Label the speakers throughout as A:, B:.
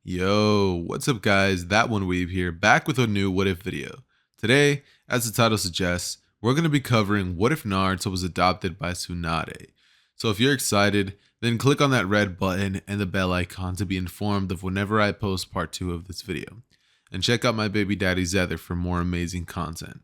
A: Yo, what's up guys, That One Weeb here, back with a new What If video. Today, as the title suggests, we're going to be covering what if Naruto was adopted by Tsunade. So if you're excited, then click on that red button and the bell icon to be informed of whenever I post part 2 of this video. And check out my baby daddy Zether for more amazing content.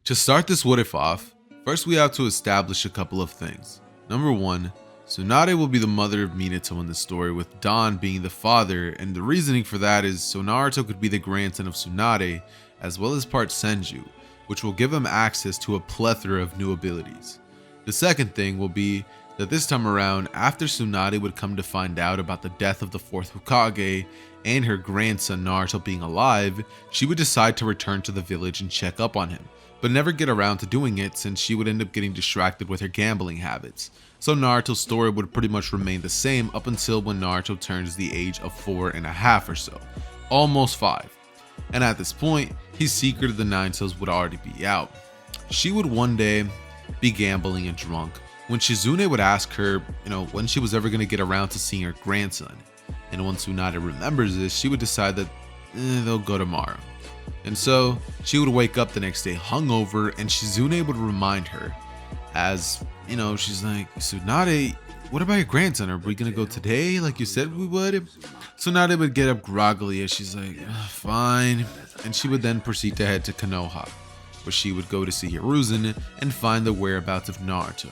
A: To start this what if off, first we have to establish a couple of things. Number 1, Tsunade will be the mother of Minato in the story, with Don being the father, and the reasoning for that is so Naruto could be the grandson of Tsunade, as well as part Senju, which will give him access to a plethora of new abilities. The second thing will be that this time around, after Tsunade would come to find out about the death of the 4th Hokage and her grandson Naruto being alive, she would decide to return to the village and check up on him, but never get around to doing it since she would end up getting distracted with her gambling habits. So Naruto's story would pretty much remain the same up until when Naruto turns the age of 4.5 or so, almost 5. And at this point, his secret of the 9 tails would already be out. She would one day be gambling and drunk when Shizune would ask her, when she was ever going to get around to seeing her grandson. And when Tsunade remembers this, she would decide that they'll go tomorrow. And so she would wake up the next day hungover, and Shizune would remind her, as she's like, Tsunade, what about your grandson? Are we gonna go today like you said we would? Tsunade would get up groggily as she's like, fine, and she would then proceed to head to Konoha, where she would go to see Hiruzen and find the whereabouts of Naruto.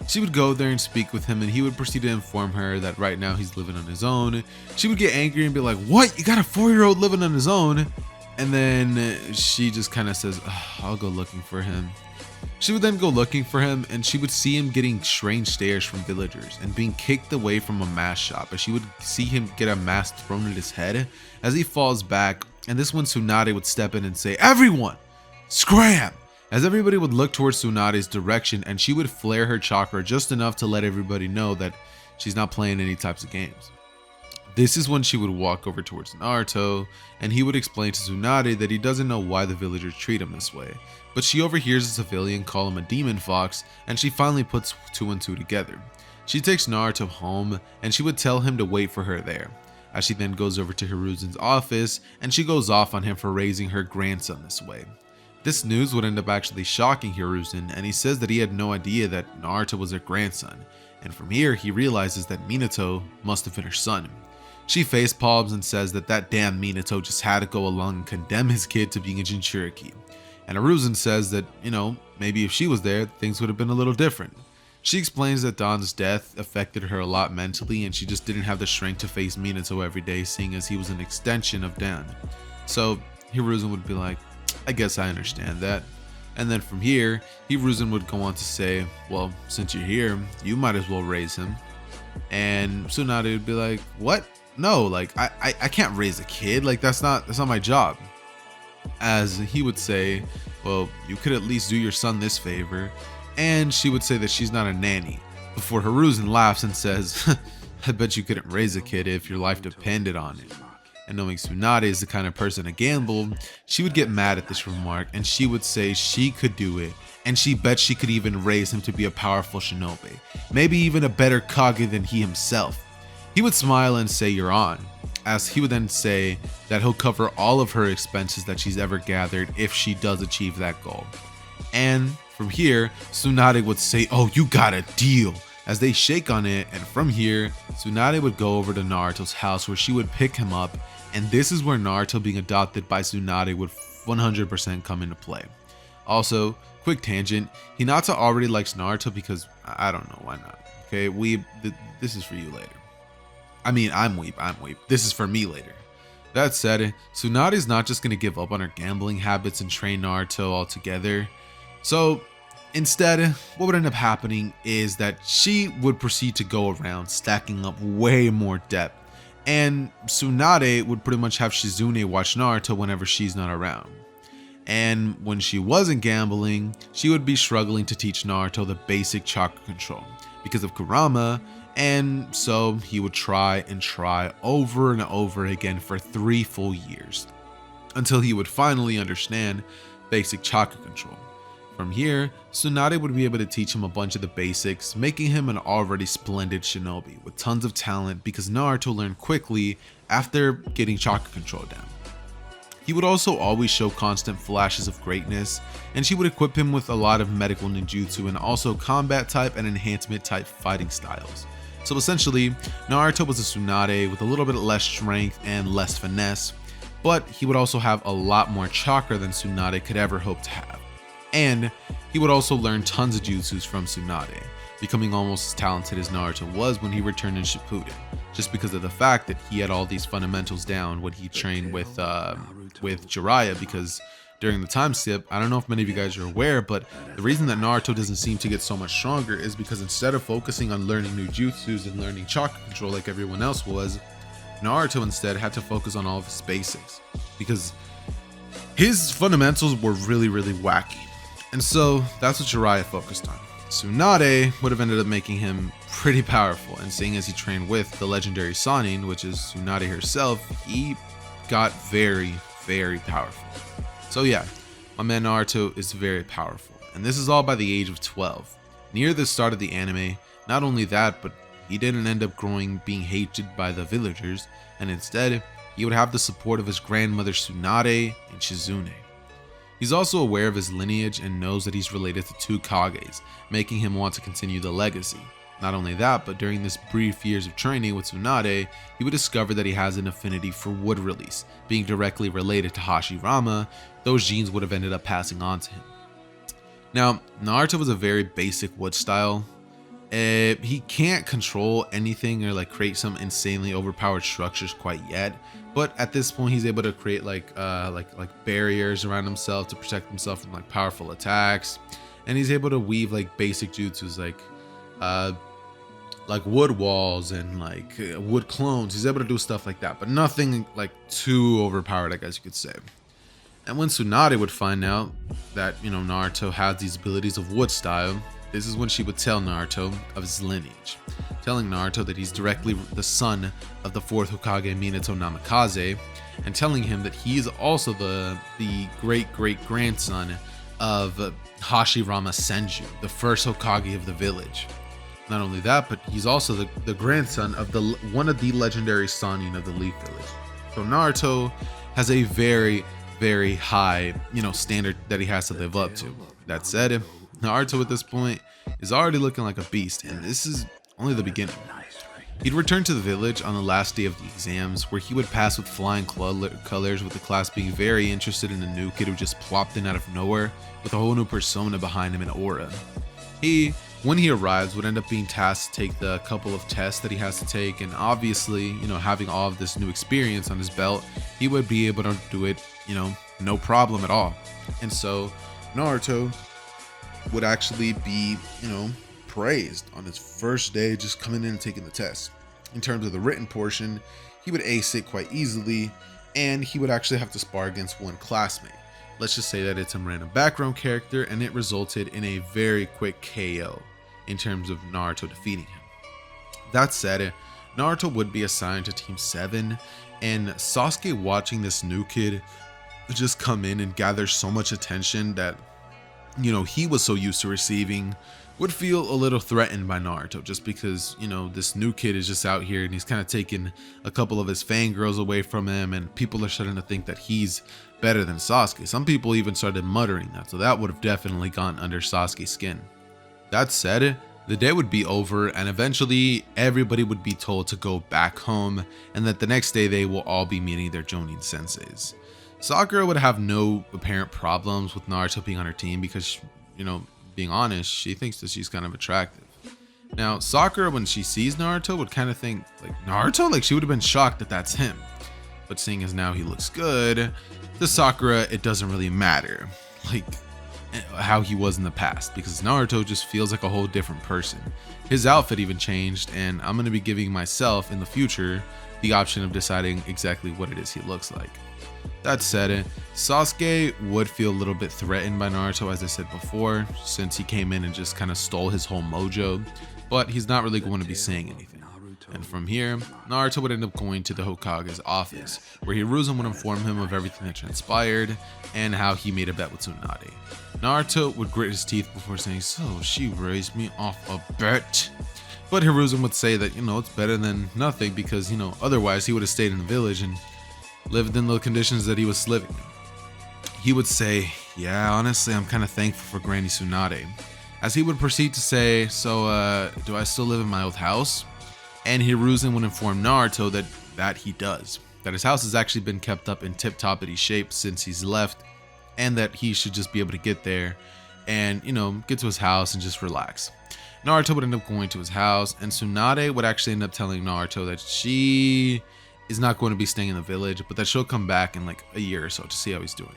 A: She would go there and speak with him, and he would proceed to inform her that right now he's living on his own. She would get angry and be like, what? You got a 4-year-old living on his own? And then she just kind of says, I'll go looking for him. She would then go looking for him, and she would see him getting strange stares from villagers and being kicked away from a mask shop, as she would see him get a mask thrown at his head as he falls back. And this one, Tsunade would step in and say, everyone, scram! As everybody would look towards Tsunade's direction, and she would flare her chakra just enough to let everybody know that she's not playing any types of games. This is when she would walk over towards Naruto, and he would explain to Tsunade that he doesn't know why the villagers treat him this way, but she overhears a civilian call him a demon fox, and she finally puts 2 and 2 together. She takes Naruto home, and she would tell him to wait for her there, as she then goes over to Hiruzen's office, and she goes off on him for raising her grandson this way. This news would end up actually shocking Hiruzen, and he says that he had no idea that Naruto was her grandson, and from here he realizes that Minato must have been her son. She facepalms and says that damn Minato just had to go along and condemn his kid to being a Jinchuriki. And Hiruzen says that, maybe if she was there, things would have been a little different. She explains that Don's death affected her a lot mentally, and she just didn't have the strength to face Minato every day, seeing as he was an extension of Dan. So Hiruzen would be like, I guess I understand that. And then from here, Hiruzen would go on to say, well, since you're here, you might as well raise him. And Tsunade would be like, what? No, like I can't raise a kid, like that's not my job. As he would say, well, you could at least do your son this favor. And she would say that she's not a nanny, before Hiruzen laughs and says, I bet you couldn't raise a kid if your life depended on it. And knowing Tsunade is the kind of person to gamble, she would get mad at this remark, and she would say she could do it, and she bet she could even raise him to be a powerful shinobi, maybe even a better Kage than he himself. He would smile and say, you're on, as he would then say that he'll cover all of her expenses that she's ever gathered if she does achieve that goal. And from here, Tsunade would say, oh, you got a deal, as they shake on it. And from here, Tsunade would go over to Naruto's house, where she would pick him up, and this is where Naruto being adopted by Tsunade would 100% come into play. Also, quick tangent, Hinata already likes Naruto because I don't know why not. Okay, this is for you later. I mean, I'm weep. This is for me later. That said, Tsunade is not just going to give up on her gambling habits and train Naruto altogether. So instead, what would end up happening is that she would proceed to go around stacking up way more debt, and Tsunade would pretty much have Shizune watch Naruto whenever she's not around. And when she wasn't gambling, she would be struggling to teach Naruto the basic chakra control because of Kurama, and so he would try and try over and over again for 3 full years until he would finally understand basic chakra control. From here, Tsunade would be able to teach him a bunch of the basics, making him an already splendid shinobi with tons of talent because Naruto learned quickly after getting chakra control down. He would also always show constant flashes of greatness, and she would equip him with a lot of medical ninjutsu and also combat type and enhancement type fighting styles. So essentially, Naruto was a Tsunade with a little bit less strength and less finesse, but he would also have a lot more chakra than Tsunade could ever hope to have. And he would also learn tons of jutsus from Tsunade, becoming almost as talented as Naruto was when he returned in Shippuden, just because of the fact that he had all these fundamentals down when he trained with Jiraiya. Because during the time skip, I don't know if many of you guys are aware, but the reason that Naruto doesn't seem to get so much stronger is because instead of focusing on learning new jutsus and learning chakra control like everyone else was, Naruto instead had to focus on all of his basics because his fundamentals were really wacky. And so that's what Jiraiya focused on. Tsunade would have ended up making him pretty powerful, and seeing as he trained with the legendary Sannin, which is Tsunade herself, he got very powerful. So yeah, my man Naruto is very powerful, and this is all by the age of 12. Near the start of the anime, not only that, but he didn't end up being hated by the villagers, and instead, he would have the support of his grandmother Tsunade and Shizune. He's also aware of his lineage and knows that he's related to 2 Kages, making him want to continue the legacy. Not only that, but during this brief years of training with Tsunade, he would discover that he has an affinity for wood release, being directly related to Hashirama. Those genes would have ended up passing on to him. Now, Naruto was a very basic wood style. He can't control anything or create some insanely overpowered structures quite yet, but at this point he's able to create like barriers around himself to protect himself from powerful attacks, and he's able to weave basic jutsus like wood walls and wood clones. He's able to do stuff like that, but nothing too overpowered, I guess you could say. And when Tsunade would find out that Naruto has these abilities of wood style, this is when she would tell Naruto of his lineage, telling Naruto that he's directly the son of the 4th Hokage Minato Namikaze, and telling him that he is also the great grandson of Hashiramas Senju, the first Hokage of the village. Not only that, but he's also the grandson of one of the legendary Sannin of the Leaf Village. So Naruto has a very high standard that he has to live up to. That said, Naruto at this point is already looking like a beast, and this is only the beginning. He'd return to the village on the last day of the exams, where he would pass with flying colors, with the class being very interested in a new kid who just plopped in out of nowhere with a whole new persona behind him and aura. When he arrives, would end up being tasked to take the couple of tests that he has to take, and obviously, having all of this new experience on his belt, he would be able to do it, no problem at all. And so Naruto would actually be, praised on his first day just coming in and taking the test. In terms of the written portion, he would ace it quite easily, and he would actually have to spar against one classmate. Let's just say that it's some random background character, and it resulted in a very quick KO in terms of Naruto defeating him. That said, Naruto would be assigned to Team 7, and Sasuke, watching this new kid just come in and gather so much attention that he was so used to receiving, would feel a little threatened by Naruto, just because this new kid is just out here and he's kind of taking a couple of his fangirls away from him, and people are starting to think that he's better than Sasuke. Some people even started muttering that, so that would have definitely gone under Sasuke's skin. That said, the day would be over, and eventually everybody would be told to go back home, and that the next day they will all be meeting their Jonin senseis. Sakura would have no apparent problems with Naruto being on her team because, being honest, she thinks that she's kind of attractive. Now, Sakura, when she sees Naruto, would kind of think, Naruto? She would have been shocked that that's him. but seeing as now he looks good, to Sakura it doesn't really matter like how he was in the past, because Naruto just feels like a whole different person. His outfit even changed, and I'm going to be giving myself in the future the option of deciding exactly what it is he looks like. That said, Sasuke would feel a little bit threatened by Naruto, as I said before, since he came in and just kind of stole his whole mojo, but he's not really going to be saying anything. And from here, Naruto would end up going to the Hokage's office, where Hiruzen would inform him of everything that transpired and how he made a bet with Tsunade. Naruto would grit his teeth before saying, "So she raised me off a bet?" But Hiruzen would say that, it's better than nothing, because, otherwise he would have stayed in the village and lived in the conditions that he was living in. He would say, "Yeah, honestly, I'm kind of thankful for Granny Tsunade." As he would proceed to say, "So, do I still live in my old house?" And Hiruzen would inform Naruto that he does. That his house has actually been kept up in tip-toppity shape since he's left, and that he should just be able to get there and, get to his house and just relax. Naruto would end up going to his house, and Tsunade would actually end up telling Naruto that she is not going to be staying in the village, but that she'll come back in like a year or so to see how he's doing.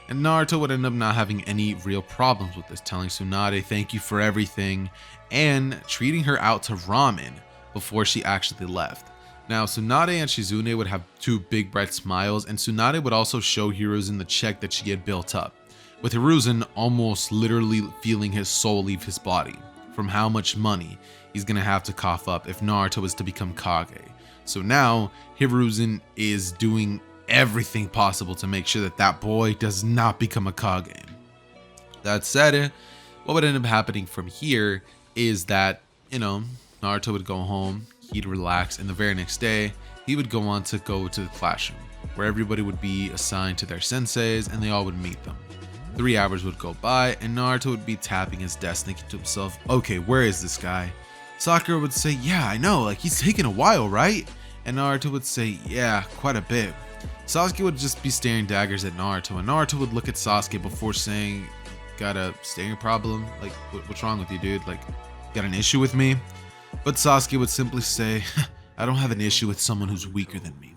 A: And Naruto would end up not having any real problems with this, telling Tsunade thank you for everything and treating her out to ramen before she actually left. Now, Tsunade and Shizune would have two big bright smiles, and Tsunade would also show Hiruzen the check that she had built up, with Hiruzen almost literally feeling his soul leave his body from how much money he's gonna have to cough up if Naruto is to become Kage. So now Hiruzen is doing everything possible to make sure that boy does not become a Kage. That said, what would end up happening from here is that, Naruto would go home, he'd relax, and the very next day, he would go on to go to the classroom, where everybody would be assigned to their senseis and they all would meet them. 3 hours would go by, and Naruto would be tapping his desk thinking to himself, "Okay, where is this guy?" Sakura would say, "Yeah, I know, he's taking a while, right?" And Naruto would say, "Yeah, quite a bit." Sasuke would just be staring daggers at Naruto, and Naruto would look at Sasuke before saying, "Got a staring problem? What's wrong with you, dude? Got an issue with me?" But Sasuke would simply say, "I don't have an issue with someone who's weaker than me."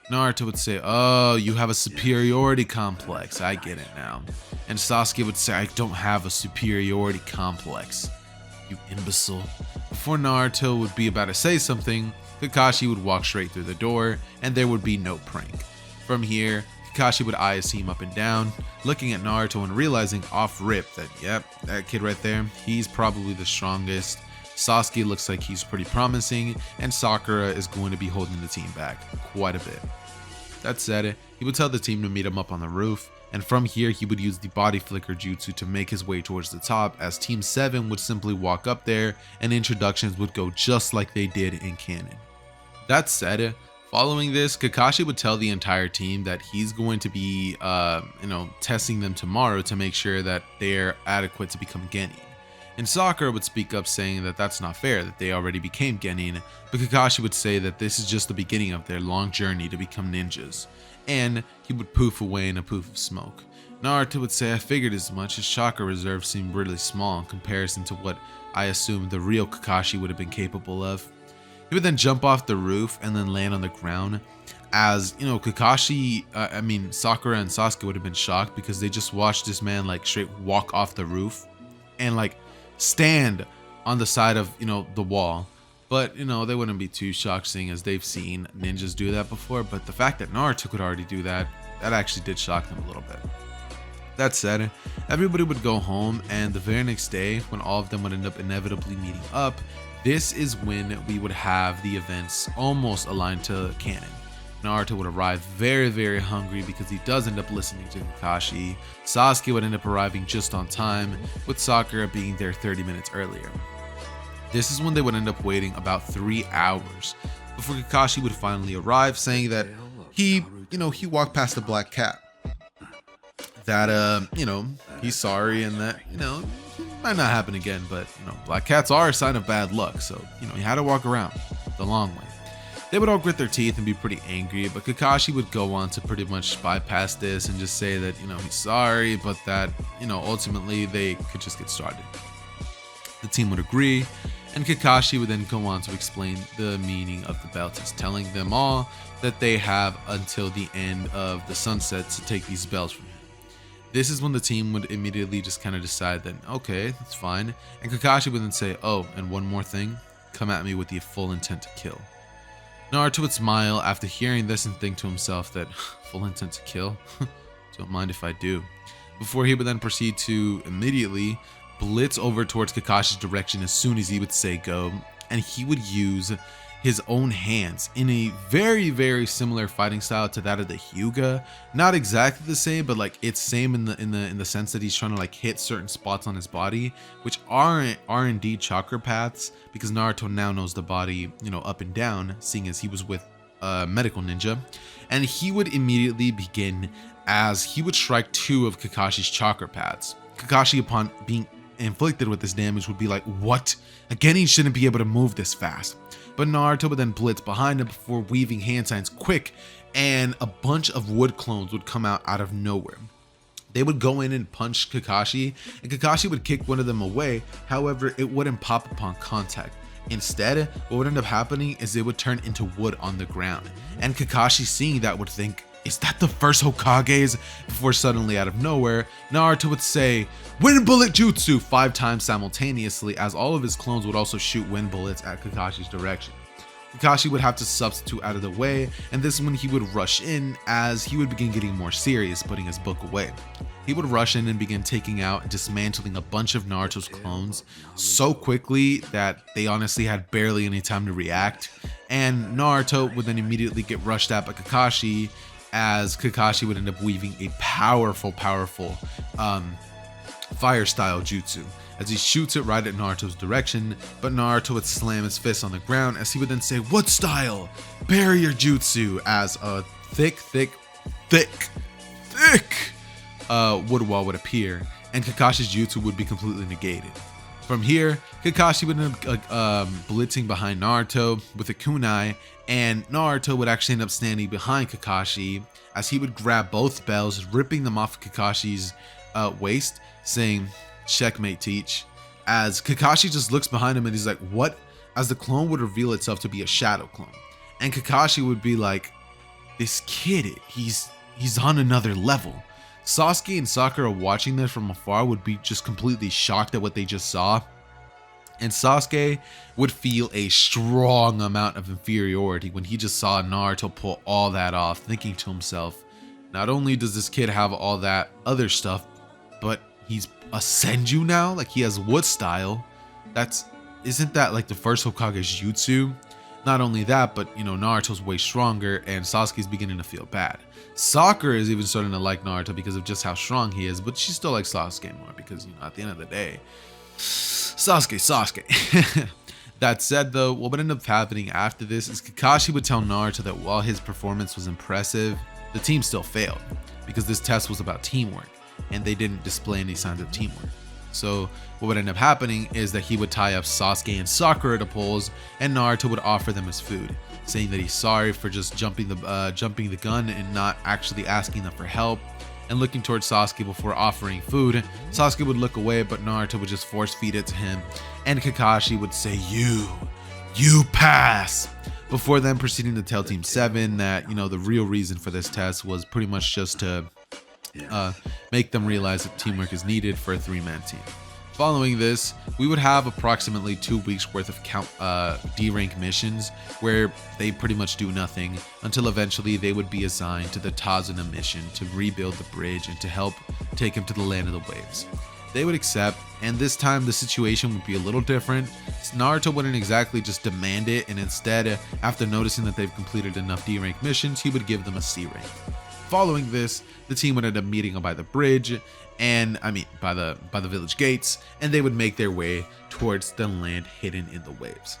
A: Naruto would say, "Oh, you have a superiority complex. I get it now." And Sasuke would say, "I don't have a superiority complex, you imbecile." Before Naruto would be about to say something, Kakashi would walk straight through the door, and there would be no prank. From here, Kakashi would eye his team up and down, looking at Naruto and realizing off rip that, yep, that kid right there, he's probably the strongest. Sasuke looks like he's pretty promising, and Sakura is going to be holding the team back quite a bit. That said, he would tell the team to meet him up on the roof, and from here he would use the body flicker jutsu to make his way towards the top, as Team 7 would simply walk up there and introductions would go just like they did in canon. That said, following this, Kakashi would tell the entire team that he's going to be testing them tomorrow to make sure that they're adequate to become Genin. And Sakura would speak up saying that that's not fair, that they already became Genin, but Kakashi would say that this is just the beginning of their long journey to become ninjas, and he would poof away in a poof of smoke. Naruto would say, "I figured as much, his chakra reserve seemed really small in comparison to what I assumed the real Kakashi would have been capable of." He would then jump off the roof and then land on the ground, as, Sakura and Sasuke would have been shocked because they just watched this man straight walk off the roof and stand on the side of the wall. But they wouldn't be too shocked, seeing as they've seen ninjas do that before. But the fact that Naruto could already do that actually did shock them a little bit. That said, everybody would go home, and the very next day, when all of them would end up inevitably meeting up, this is when we would have the events almost aligned to canon. Naruto would arrive very, very hungry because he does end up listening to Kakashi. Sasuke would end up arriving just on time, with Sakura being there 30 minutes earlier. This is when they would end up waiting about 3 hours before Kakashi would finally arrive, saying that he walked past the black cat. That, he's sorry, and that, it might not happen again, but, black cats are a sign of bad luck, so, he had to walk around the long way. They would all grit their teeth and be pretty angry, but Kakashi would go on to pretty much bypass this and just say that, he's sorry, but that, ultimately they could just get started. The team would agree, And Kakashi would then go on to explain the meaning of the belts. He's telling them all that they have until the end of the sunset to take these belts from him. This is when the team would immediately just kind of decide that, okay, that's fine. And Kakashi would then say, oh, and one more thing, come at me with the full intent to kill. Naruto would smile after hearing this and think to himself that, full intent to kill? Don't mind if I do. Before he would then proceed to immediately blitz over towards Kakashi's direction as soon as he would say go, and he would use his own hands in a very, very similar fighting style to that of the Hyuga. Not exactly the same, but like it's same in the sense that he's trying to like hit certain spots on his body, which are indeed chakra paths, because Naruto now knows the body, you know, up and down, seeing as he was with a medical ninja. And he would immediately begin as he would strike 2 of Kakashi's chakra paths. Kakashi, upon being inflicted with this damage, would be like, what? Again, he shouldn't be able to move this fast. But Naruto would then blitz behind him before weaving hand signs quick, and a bunch of wood clones would come out of nowhere. They would go in and punch Kakashi, and Kakashi would kick one of them away. However, it wouldn't pop upon contact. Instead, what would end up happening is it would turn into wood on the ground. And Kakashi, seeing that, would think, is that the first Hokage's? Before suddenly out of nowhere, Naruto would say, wind bullet jutsu 5 times simultaneously, as all of his clones would also shoot wind bullets at Kakashi's direction. Kakashi would have to substitute out of the way, and this is when he would rush in as he would begin getting more serious, putting his book away. He would rush in and begin taking out and dismantling a bunch of Naruto's clones so quickly that they honestly had barely any time to react, and Naruto would then immediately get rushed at by Kakashi, as Kakashi would end up weaving a powerful fire style jutsu as he shoots it right at Naruto's direction, but Naruto would slam his fist on the ground as he would then say, wood style barrier jutsu, as a thick wood wall would appear, and Kakashi's jutsu would be completely negated. From here, Kakashi would end up blitzing behind Naruto with a kunai, and Naruto would actually end up standing behind Kakashi as he would grab both bells, ripping them off Kakashi's waist, saying, checkmate, teach. As Kakashi just looks behind him and he's like, what? As the clone would reveal itself to be a shadow clone. And Kakashi would be like, this kid, he's on another level. Sasuke and Sakura watching this from afar would be just completely shocked at what they just saw. And Sasuke would feel a strong amount of inferiority when he just saw Naruto pull all that off, thinking to himself, not only does this kid have all that other stuff, but he's a Senju now? Like, he has wood style. Isn't that like the first Hokage's jutsu? Not only that, but you know, Naruto's way stronger and Sasuke's beginning to feel bad. Sakura is even starting to like Naruto because of just how strong he is, but she still likes Sasuke more because, you know, at the end of the day, Sasuke. That said though, what would end up happening after this is Kakashi would tell Naruto that while his performance was impressive, the team still failed because this test was about teamwork and they didn't display any signs of teamwork. So what would end up happening is that he would tie up Sasuke and Sakura to poles, and Naruto would offer them his food, saying that he's sorry for just jumping the gun and not actually asking them for help. And looking towards Sasuke before offering food, Sasuke would look away, but Naruto would just force feed it to him, and Kakashi would say, you pass, before then proceeding to tell Team 7 that, you know, the real reason for this test was pretty much just to make them realize that teamwork is needed for a 3-man team. Following this, we would have approximately 2 weeks worth of D-rank missions where they pretty much do nothing until eventually they would be assigned to the Tazuna mission to rebuild the bridge and to help take him to the land of the waves. They would accept, and this time the situation would be a little different. Naruto wouldn't exactly just demand it, and instead, after noticing that they've completed enough D-rank missions, he would give them a C rank. Following this, the team would end up meeting by the bridge, and by the village gates, and they would make their way towards the land hidden in the waves.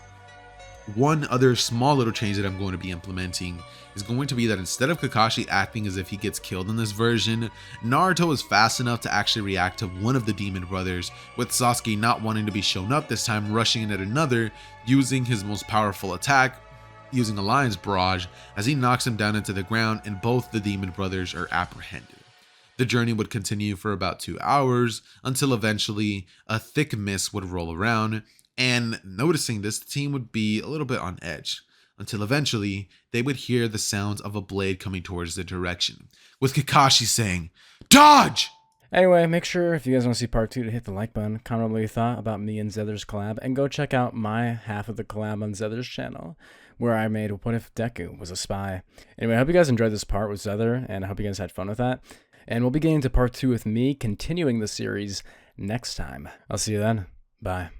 A: One other small little change that I'm going to be implementing is going to be that instead of Kakashi acting as if he gets killed in this version, Naruto is fast enough to actually react to one of the demon brothers, with Sasuke not wanting to be shown up this time, rushing in at another, using his most powerful attack, using a lion's barrage, as he knocks him down into the ground, and both the demon brothers are apprehended. The journey would continue for about 2 hours until eventually a thick mist would roll around, And noticing this, the team would be a little bit on edge until eventually they would hear the sounds of a blade coming towards their direction, with Kakashi saying, "Dodge!"
B: Anyway, make sure if you guys want to see part 2 to hit the like button, comment what you thought about me and Zethers collab, and go check out my half of the collab on Zethers channel, where I made What If Deku Was a Spy. Anyway, I hope you guys enjoyed this part with Zether, and I hope you guys had fun with that. And we'll be getting to part 2 with me continuing the series next time. I'll see you then. Bye.